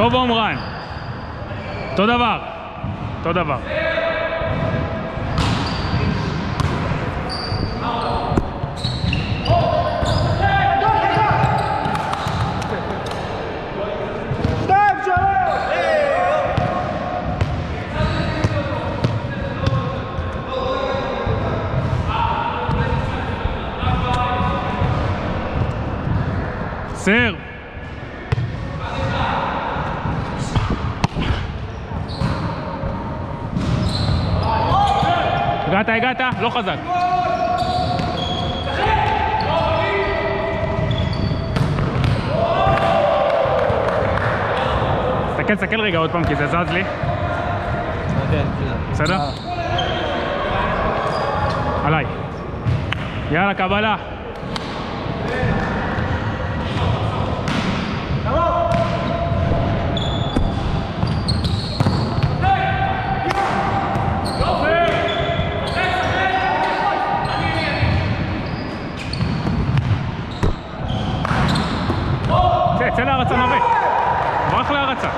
טוב עומרן. אותו דבר. אותו דבר. סר. הגעת, לא חזק. תסתכל רגע עוד פעם כי זה זז לי. בסדר? עליי. יאללה, קבלה. צא להרצה נווה. ברח להרצה.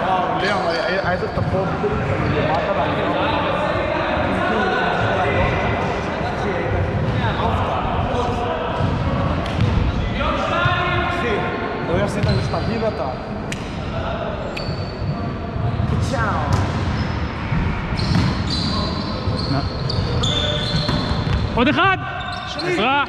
וואו, ליאם, איזה תפור למטה ואני אחי, לא יעשית משתגיב אתה. עוד אחד! עזרה!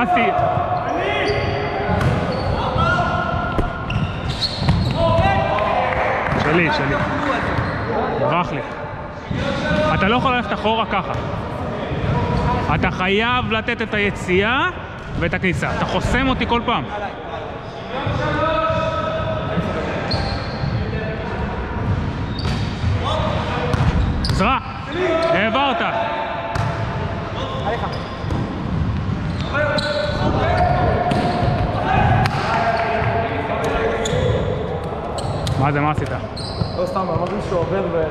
נכנסתי. שלי. ברח לי. אתה לא יכול ללכת אחורה ככה. אתה חייב לתת את היציאה ואת הכניסה. אתה חוסם אותי כל פעם. עזרה. העברת. מה זה? מה עשית? לא סתם, אמרתי שהוא עובר ו...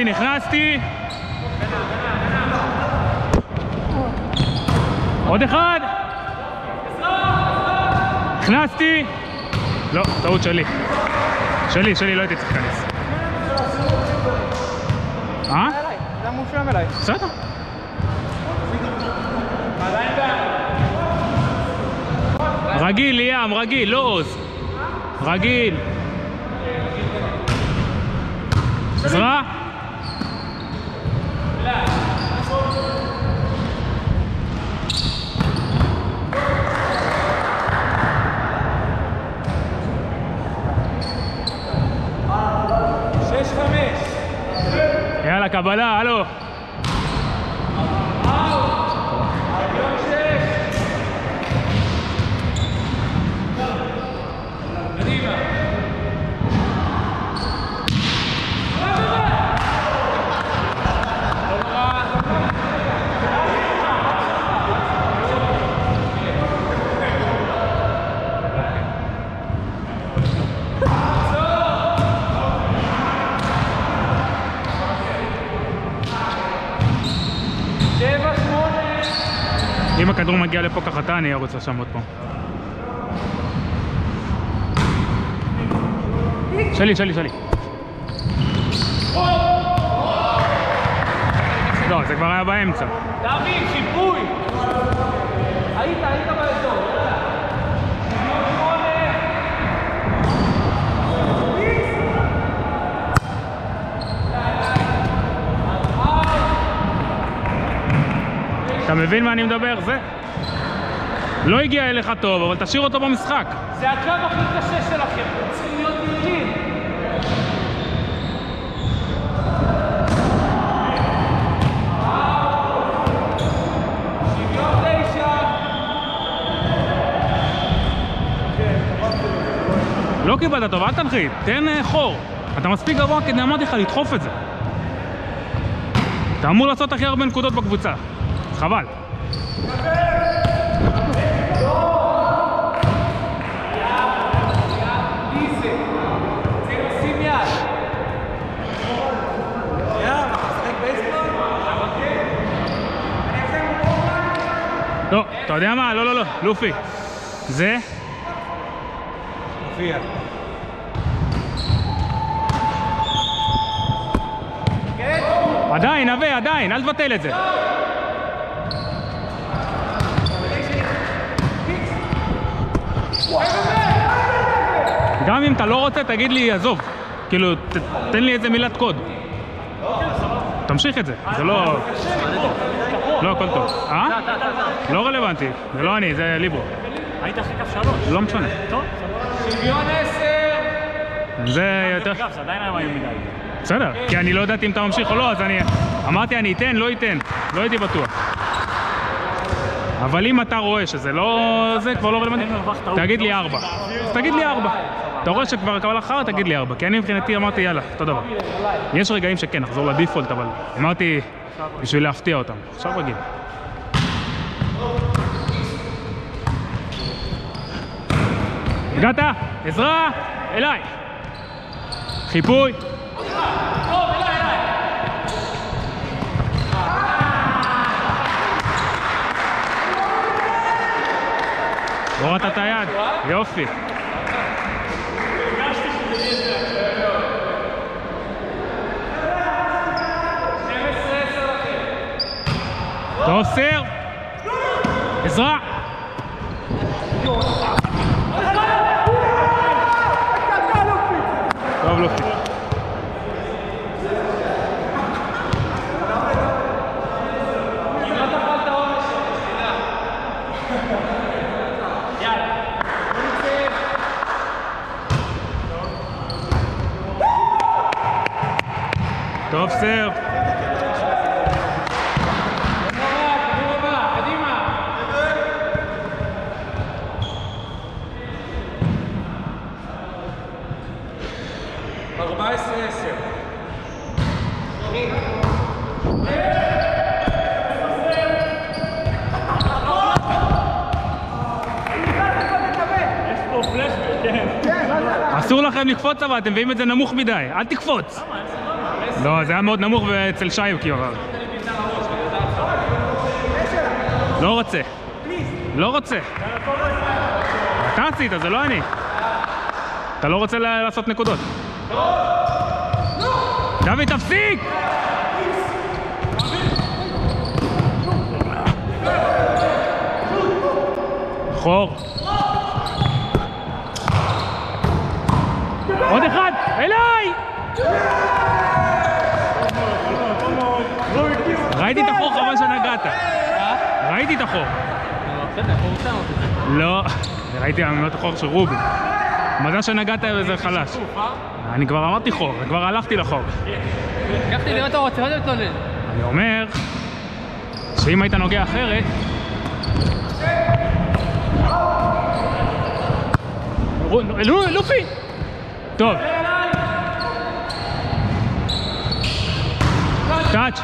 נכנסתי. עוד אחד. נכנסתי. לא, טעות שלי. שלי, לא הייתי צריך להיכנס. זה מושלם אליי. בסדר. רגיל, ליאם, רגיל, לא עוז. רגיל. עזרה. יאללה, קבלה, הלו. אם הכדור מגיע לפה כחתה, אני ארוץ לשם עוד פעם. שלי. לא, זה כבר היה באמצע. דוד, שיפוי! היית באזור. אתה מבין מה אני מדבר? זה לא הגיע אליך טוב, אבל תשאיר אותו במשחק. זה הקו הכי קשה שלכם, אתם צריכים להיות יעילים. לא קיבלת טוב, אל תנחית, תן חור. אתה מספיק גבוה כדי אמרתי לך לדחוף את זה. אתה אמור לעשות הכי הרבה נקודות בקבוצה. חבל. לא, אתה יודע מה? לא, לופי. זה? מופיע. עדיין, נווה, עדיין, אל תבטל את זה. גם אם אתה לא רוצה, תגיד לי, עזוב. כאילו, תן לי איזה מילת קוד. תמשיך את זה, זה לא... לא, הכל טוב. לא רלוונטי, זה לא אני, זה ליברו. היית הכי כף 3. לא משנה. טוב. שוויון 10. זה יותר... זה עדיין היה מדי. בסדר, כי אני לא ידעתי אם אתה ממשיך או לא, אז אני... אמרתי אני אתן, לא אתן. לא הייתי בטוח. אבל אם אתה רואה שזה לא... זה כבר לא רלוונטי. תגיד לי 4. אז תגיד לי 4. אתה רואה שכבר קבל אחר, תגיד לי 4. כי אני מבחינתי אמרתי יאללה, אותו דבר. יש רגעים שכן, נחזור לדיפולט, אבל אמרתי בשביל להפתיע אותם. עכשיו רגיל. הגעת, עזרה, אליי. חיפוי. הורדת את היד, יופי. טוב סיר. עזרה. טוב לופי. טוב סיר. אסור לכם לקפוץ אבל, אתם מביאים את זה נמוך מדי, אל תקפוץ! לא, זה היה מאוד נמוך אצל שי כאילו. לא רוצה. לא רוצה. אתה עשית, זה לא אני. אתה לא רוצה לעשות נקודות. דוד, תפסיק! חור. עוד אחד! אליי! ראיתי את החור חבל שנגעת. ראיתי את החור. לא, ראיתי את החור של רובי. מזל שנגעת וזה חלש. אני כבר אמרתי חור, כבר הלכתי לחור. לקחתי לראות אתה רוצה, עוד יותר תולד. אני אומר שאם היית נוגע אחרת... לופי! טוב. טאץ'.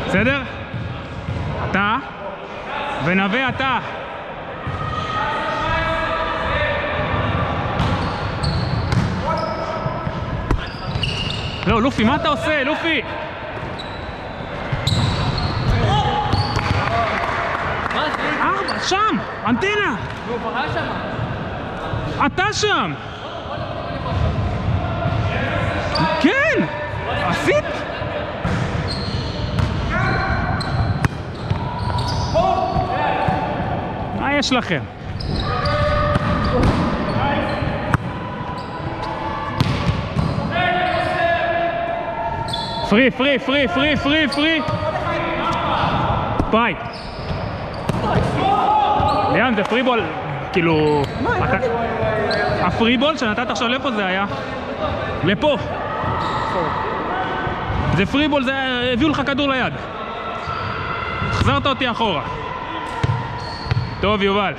בסדר? אתה ונווה אתה. לא, לופי, מה אתה עושה? לופי! שם! אנטנה! אתה שם! כן! עשית? מה יש לכם? פרי, פרי, פרי, פרי, פרי, פרי. ביי. ליאן, זה פרי בול, כאילו... הפרי בול שנתת עכשיו לפה זה היה? לפה. זה פרי בול, זה הביאו לך כדור ליד. החזרת אותי אחורה. טוב, יובל.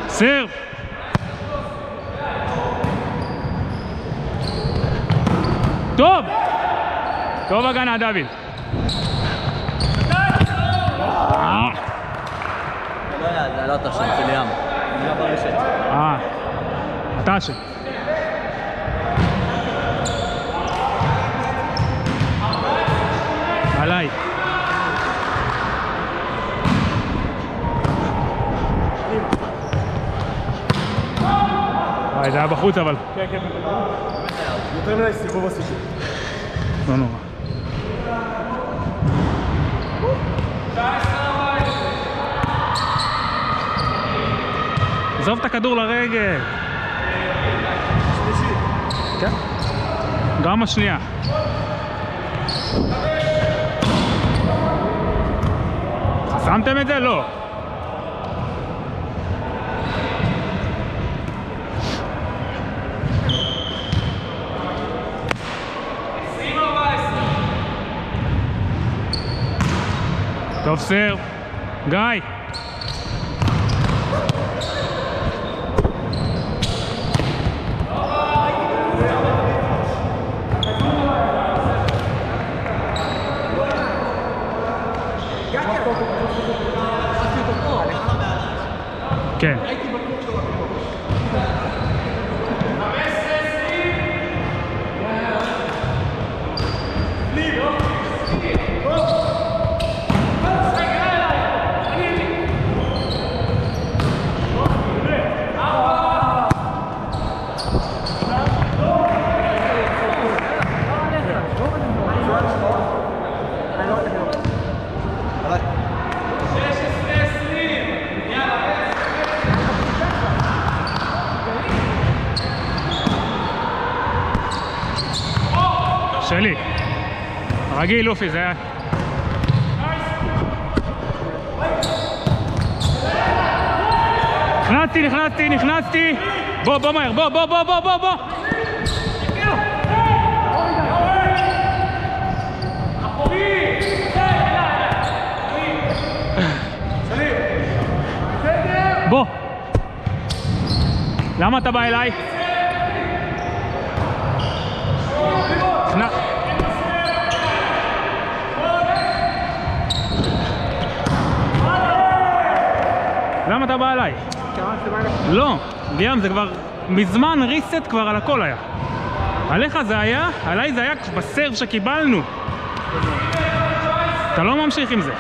סרב. טוב! טוב הגנה, דוד. זה לא אתה שם, זה ליאם. ליאם ברשת. אתה שם. עליי. וואי, זה היה בחוץ אבל. כן, כן. יותר מדי סיבוב עשיתי. לא נורא. עזוב את הכדור לרגל. שלישי. כן. גם השנייה. חסמתם את זה? לא. טוב סרב. גיא. כן. שלי. רגיל לופי, זה היה... נכנסתי. בוא מהר, בוא. בוא. למה אתה בא אליי? למה אתה בא אליי? לא, ליאם, זה כבר מזמן ריסט כבר על הכל היה. עליך זה היה, עליי זה היה בסרב שקיבלנו. אתה לא ממשיך עם זה.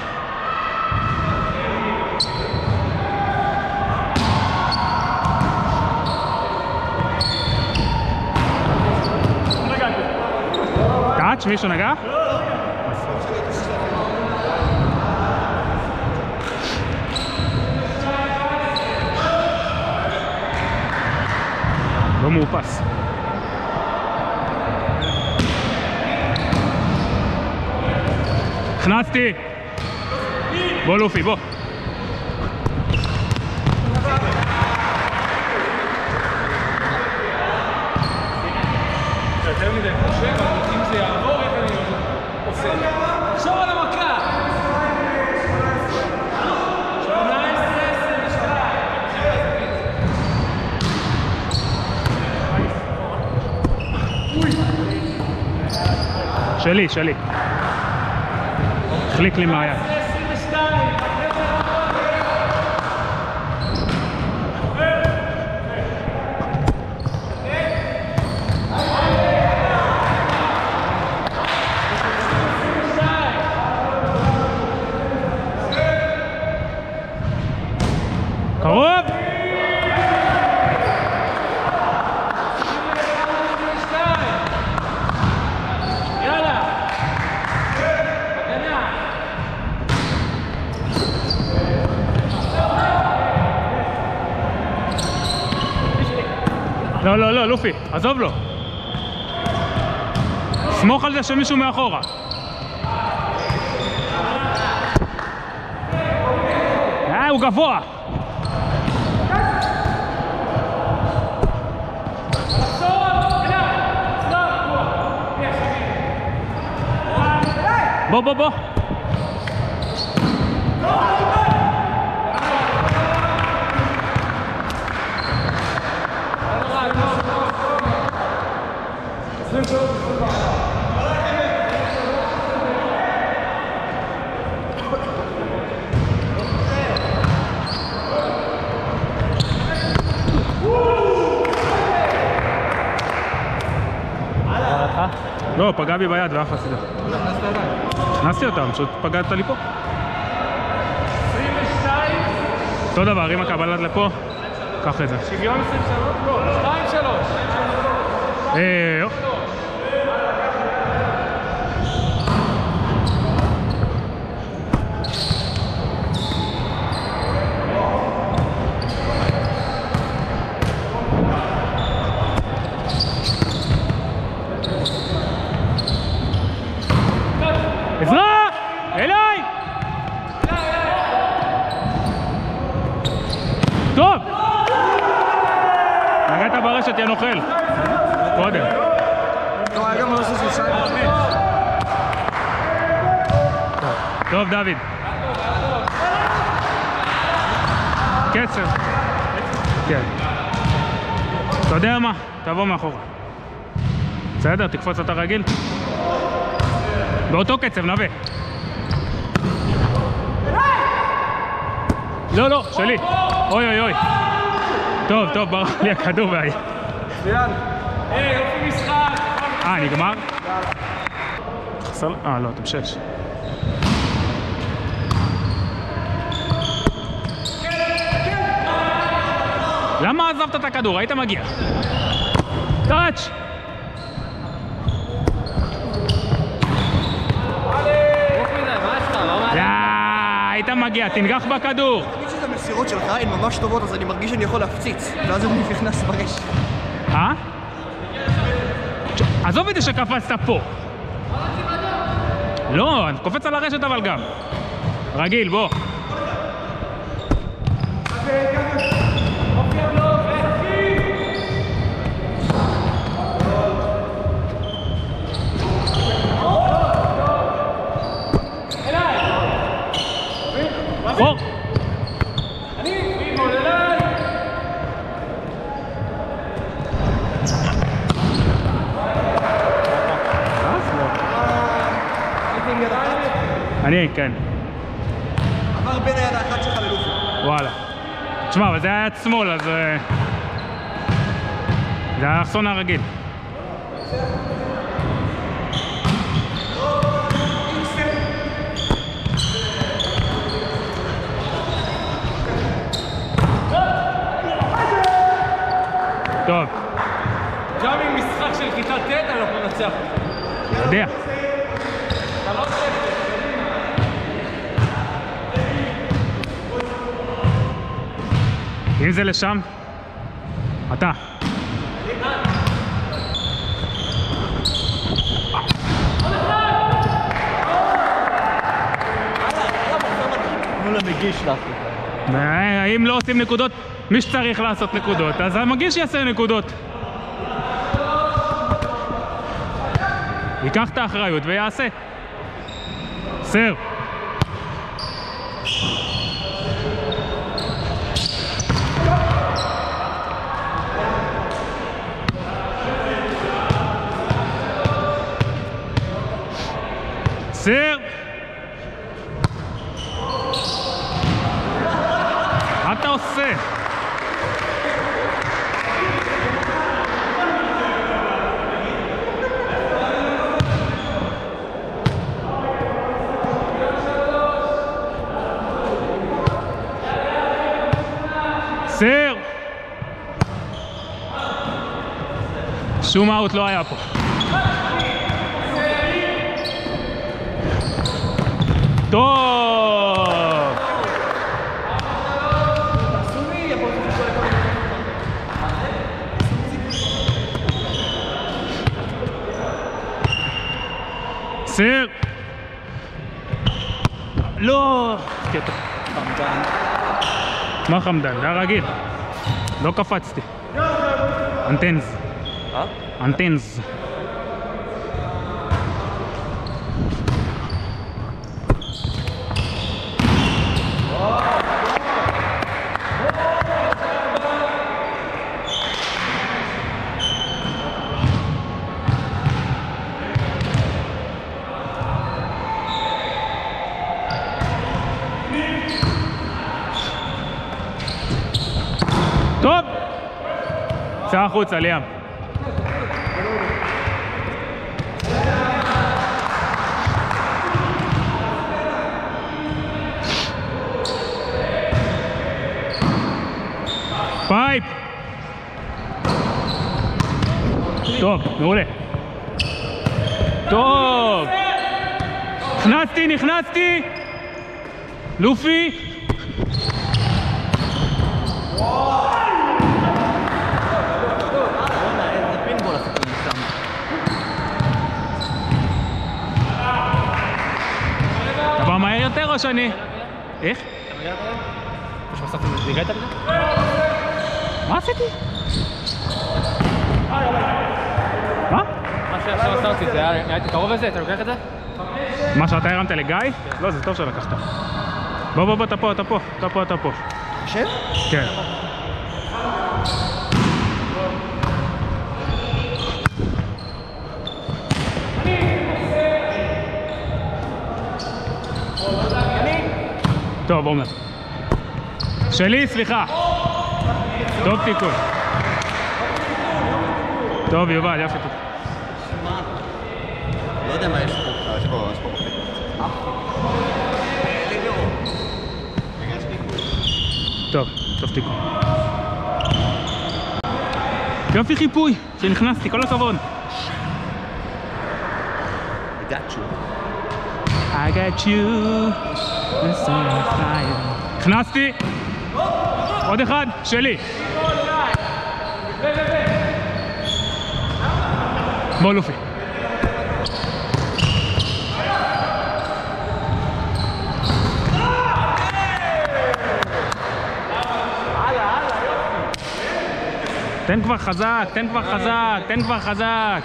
טאץ', מישהו נגע? לא מאופס. הכנסתי. בוא לופי, בוא. יותר מדי חושב, אבל אם זה יעבור, איך אני עושה? תחשוב על המכה! 18-22. שלי. החליק לי מהיד. קרוב! לא, לופי, עזוב לו. סמוך על זה שמישהו מאחורה. הוא גבוה. בוא. לא, פגע בי ביד ואף הסידה. הכנסתי אותה, פשוט פגעת לי פה. 22. אותו דבר, אם הקבלת לפה, קח את זה. שוויון 23? לא, 2-3. עזרה! אליי! טוב! נגעת ברשת, יא נוכל. קודם. טוב, דוד. קצר. כן. אתה יודע מה? תבוא מאחורה. בסדר, תקפוץ אותה רגיל. באותו קצב, נווה. לא, שלי. אוי. טוב, ברח לי הכדור בעיה. מצוין. יופי משחק. נגמר? לא, אתם 6. למה עזבת את הכדור? היית מגיע. טאץ'! היית מגיע, תנגח בכדור. תמיד שזה המסירות שלך הן ממש טובות, אז אני מרגיש שאני יכול להפציץ, ואז אני נכנס ברשת. עזוב את זה שקפצת פה. לא, אני קופץ על הרשת אבל גם. רגיל, בוא. חור! אני, כן. עבר בין היד האחת שלך ללופי. וואלה. תשמע, אבל זה היה יד שמאל, אז... זה היה האחסון הרגיל. טוב. גם עם משחק של כיתה ט' אנחנו נצח. יודע. אם זה לשם, אתה. תנו למגיש לעשות. אם לא עושים נקודות, מי שצריך לעשות נקודות, אז המגיש יעשה נקודות. ייקח את האחריות ויעשה. סר. סר. מה אתה עושה? סר! שום אאוט לא היה פה. טוב! סיר! לא! מה חמדן? זה היה רגיל. לא קפצתי. אנטנז. אנטנז. טוב! צא החוצה, ליאם. פייפ! טוב, מעולה. טוב! נכנסתי! לופי! אתה בא מהר יותר או שאני? איך? מה עשיתי? מה? מה שעכשיו עשה אותי, זה היה קרוב לזה? אתה לוקח את זה? מה שאתה הרמת לגיא? לא, זה טוב שלקחת. בוא, אתה פה. חושב? כן. טוב, עומר. שלי, סליחה. טוב תיקון. טוב, יובל, יפה תיקון. לא יודע מה יש פה. יש פה בחית. טוב תיקון. יופי חיפוי, שנכנסתי, כל הכבוד. I got you. I got you. הכנסתי. עוד אחד, שלי. בוא לופי. תן כבר חזק.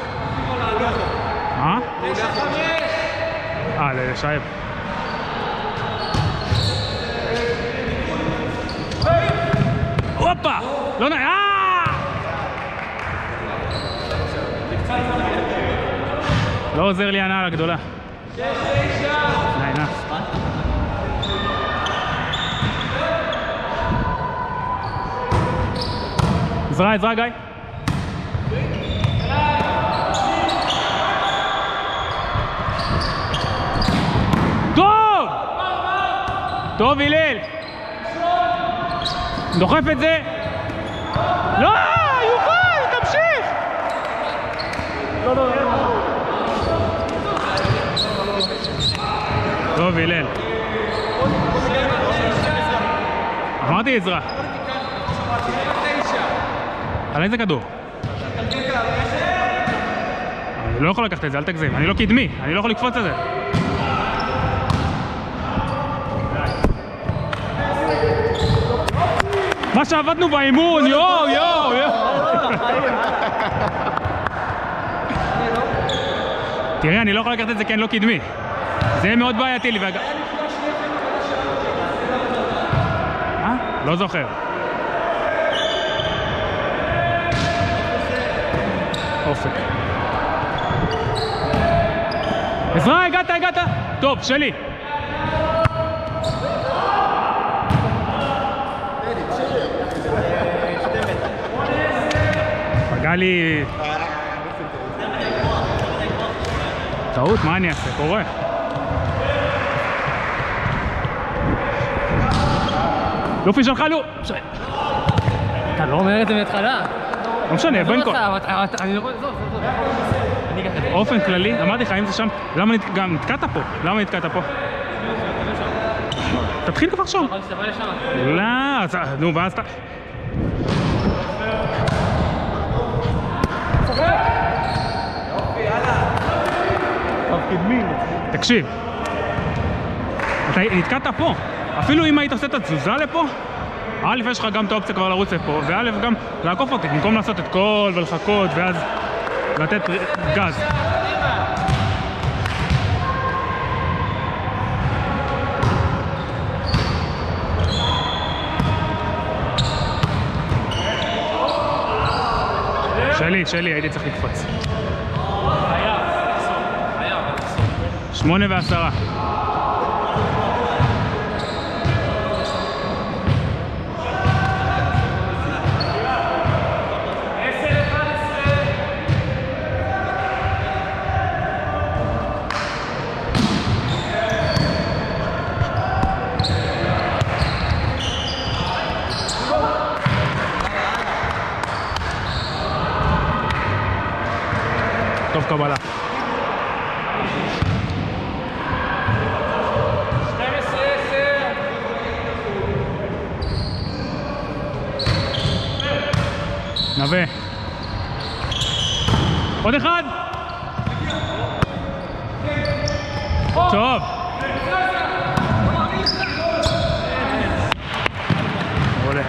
מה? לשייב. הופה! לא נעים! לא עוזר לי הנעל הגדולה. נעים. עזרה, גיא. טוב, הלל. דוחף את זה. לא, יובל, תמשיך. לא. טוב, הלל. אמרתי עזרה. על איזה כדור? אני לא יכול לקחת את זה, אל תגזים. אני לא קדמי, אני לא יכול לקפוץ את זה. מה שעבדנו באימון, יואו. תראה, אני לא יכול לקחת את זה כי אני לא קדמי. זה מאוד בעייתי לי. לא זוכר. אופק. עזרה, הגעת. טוב, שלי. פגע לי... טעות, מה אני אעשה? קורה. לופי שלך, אתה לא אומר את זה מהתחלה. לא משנה, בין כה. אני לא רואה, זו. אני אקח את זה. באופן כללי, אמרתי לך, אם זה שם, למה גם נתקעת פה? למה נתקעת פה? תתחיל כבר שם. יכול להסתבר לשם. לא, נו, ואז אתה... קו קדמי. תקשיב. אתה נתקעת פה. אפילו אם היית עושה את התזוזה לפה, א' יש לך גם את האופציה כבר לרוץ לפה, וא' גם לעקוף אותי, במקום לעשות את כל ולחכות ואז לתת גז. שלי, הייתי צריך לקפוץ. 8:10. טוב קבלה. 12-10. נווה. עוד אחד. טוב. עולה.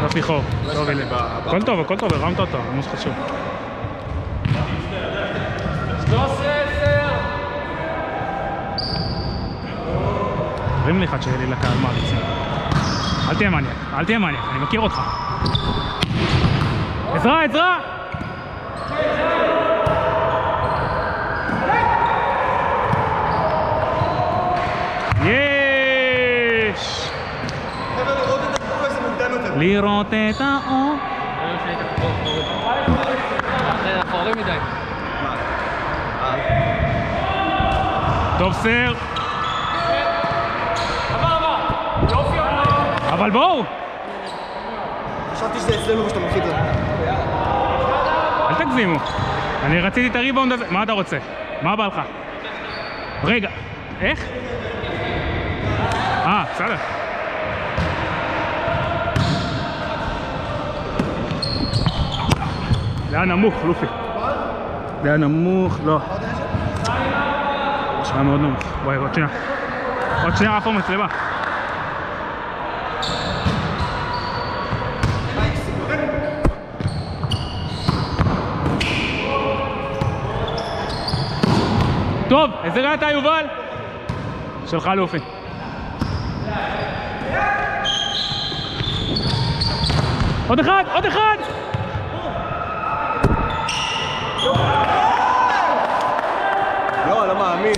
רפי חור. טוב, הנה. הכל טוב, הרמת אותו, מה שחשוב. 13-10. אומרים לי אחד שיהיה לי לקהל מעריצים. אל תהיה מניאק, אני מכיר אותך. עזרה! יש! לראות את האור. אחורי מדי. טוב סר. אבל בואו! חשבתי שזה אצלנו ושאתה מלחיד לנו. אל תגזימו. אני רציתי את הריבאונד הזה. מה אתה רוצה? מה בא לך? רגע. איך? בסדר. זה היה נמוך, לופי. זה היה נמוך, לא. זה היה מאוד נמוך. וואי, עוד שנייה עפה מצלמה. טוב, איזה ראה אתה יובל? שלך לופי. עוד אחד! לא מאמין.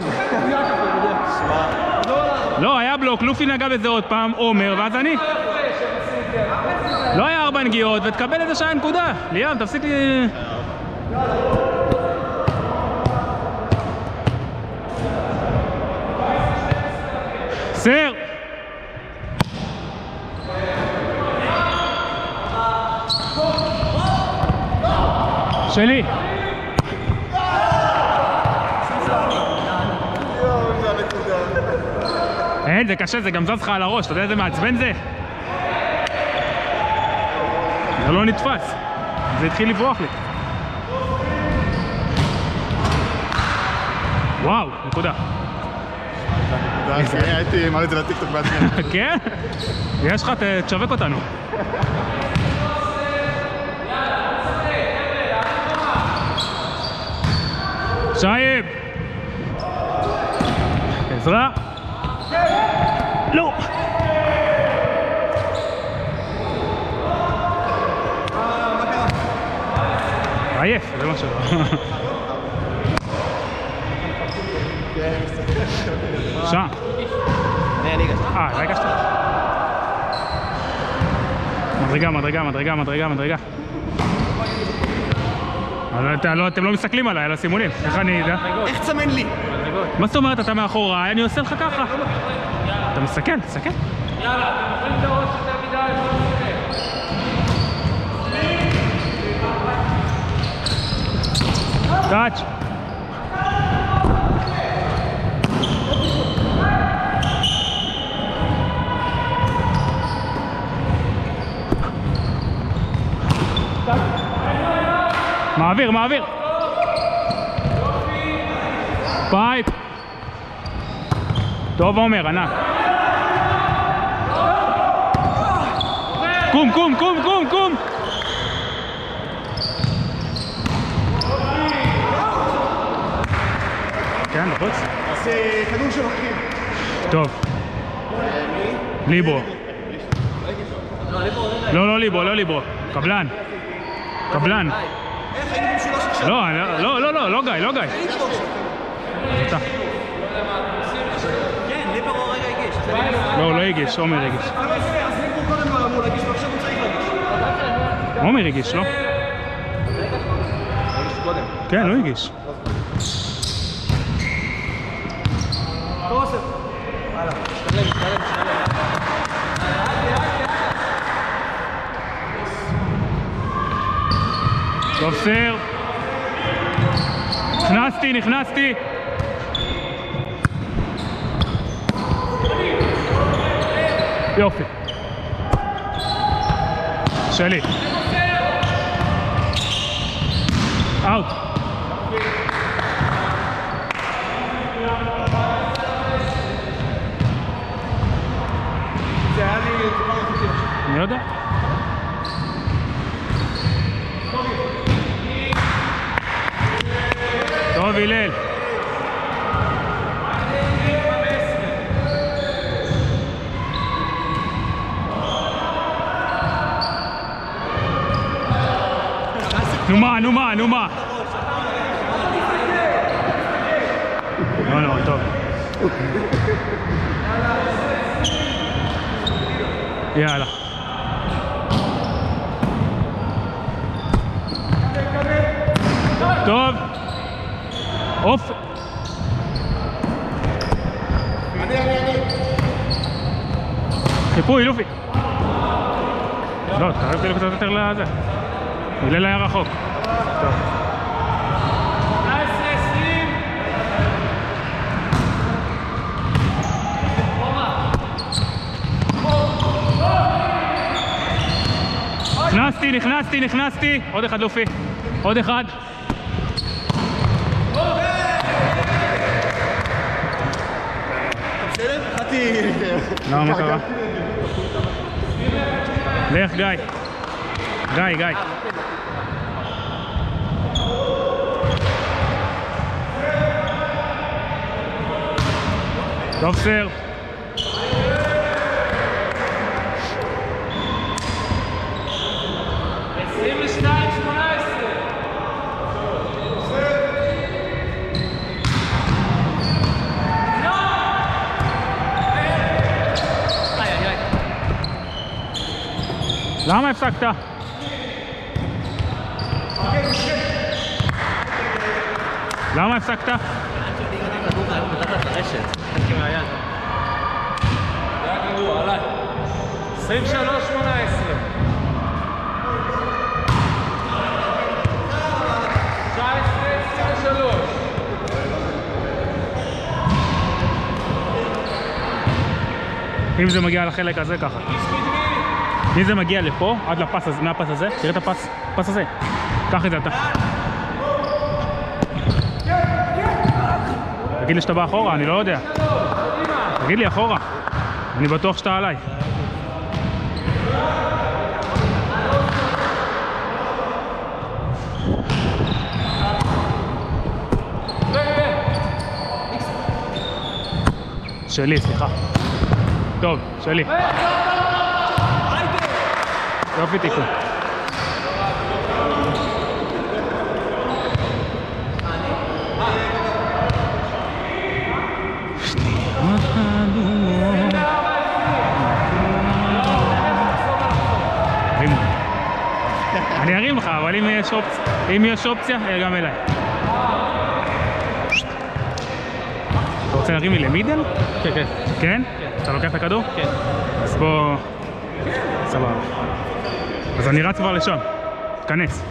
לא, היה בלוק, לופי נגע בזה עוד פעם, עומר, ואז אני. לא היה 4 נגיעות, ותקבל את זה שעה נקודה. ליאם, תפסיק לי... סר! שלי! אין, זה קשה, זה גם זז לך על הראש, אתה יודע איזה מעצבן זה? זה לא נתפס, זה התחיל לברוח לי. וואו, נקודה. הייתי מעלה את זה לטיקטוק בעצמי. כן? יש לך, תשווק אותנו. שייב! עזרה! לא! עייף, זה מה שלא. שם. אני הגשתי. הגשת. מדרגה. אתם לא מסתכלים עליי, על הסימונים. איך אני יודע? איך תסמן לי? מה זאת אומרת, אתה מאחוריי, אני עושה לך ככה. אתה מסתכל. יאללה, אתם אוכלים את הראש יותר מדי, בואו נראה. טאץ'. מעביר. פייט. טוב עומר, ענק. קום, קום, קום, קום, קום. כן, בחוץ. אז כדור שמחכים. טוב. ליבו. לא, לא ליבו, לא ליבו. קבלן. קבלן. איך היינו במשולש עכשיו? לא גיא, לא גיא. אתה. כן, ליברו רגע הגיש. לא, הוא לא הגיש, עומר הגיש. אז ליבו קודם לא אמור להגיש ועכשיו הוא צריך להגיש. עומר הגיש, לא? כן, לא הגיש. טוב עושה. טוב סר. נכנסתי. יופי. שלי. אאוט. זה היה לי דבר חוקי. אני יודע. טוב, הלל. נו מה. לא, טוב. יאללה. טוב. אוף. חיפוי, לופי. לא, תקרב קצת יותר לזה. הלל היה רחוק. טוב. 19. נכנסתי. עוד אחד לופי. עוד אחד. בסדר? חתי... לא, מה קרה? לך גיא. גיא. טוב סר. למה הפסקת? למה הפסקת? זה הכדור, עליי. 23-18. 19-23. אם זה מגיע לחלק הזה ככה. אם זה מגיע לפה, עד לפס הזה, מהפס הזה, תראה את הפס הזה. קח את זה אתה. תגיד לי שאתה בא אחורה, אני לא יודע. תגיד לי אחורה. אני בטוח שאתה עליי. שלי, סליחה. טוב, שלי. יופי תיקון. אני ארים לך, אבל אם יש אופציה, גם אליי. אתה רוצה להרים לי למידל? כן. כן? אתה לוקח את הכדור? כן. אז בוא... סבבה. אז אני רץ כבר לשם. תכנס.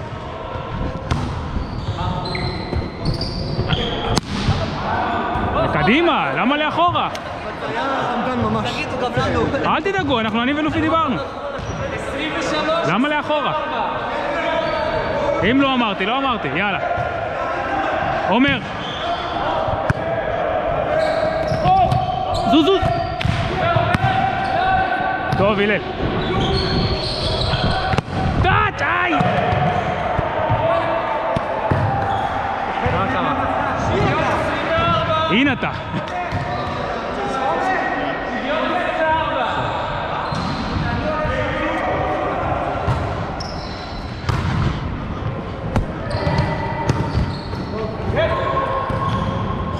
קדימה, למה לאחורה? זה היה חמדן ממש. תגידו גם לנו. אל תדאגו, אני ולופי דיברנו. 23. למה לאחורה? אם לא אמרתי, יאללה. עומר. זוז! טוב, הלל. טאץ', איי! הנה אתה.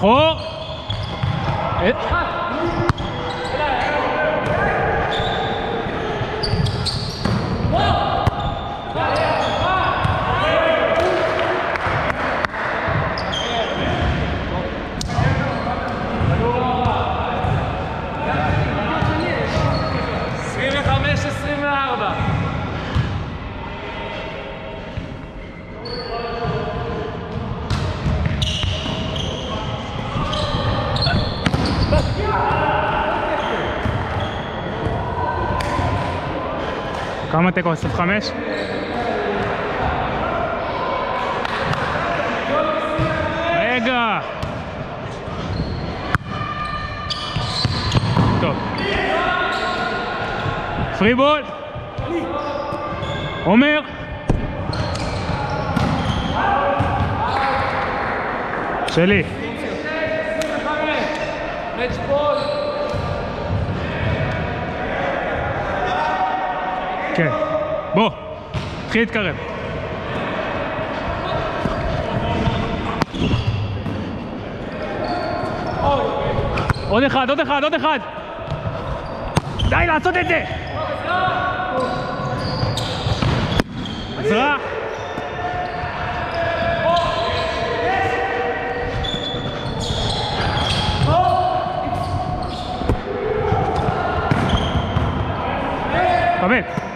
חור! כמה תיקו? 25? רגע! טוב. פרי בול! עומר! שלי! מאץ' בול! כן, בוא, תתחיל להתקרב. עוד אחד, עוד אחד, עוד אחד! די לעשות את זה! עזרה! קבל!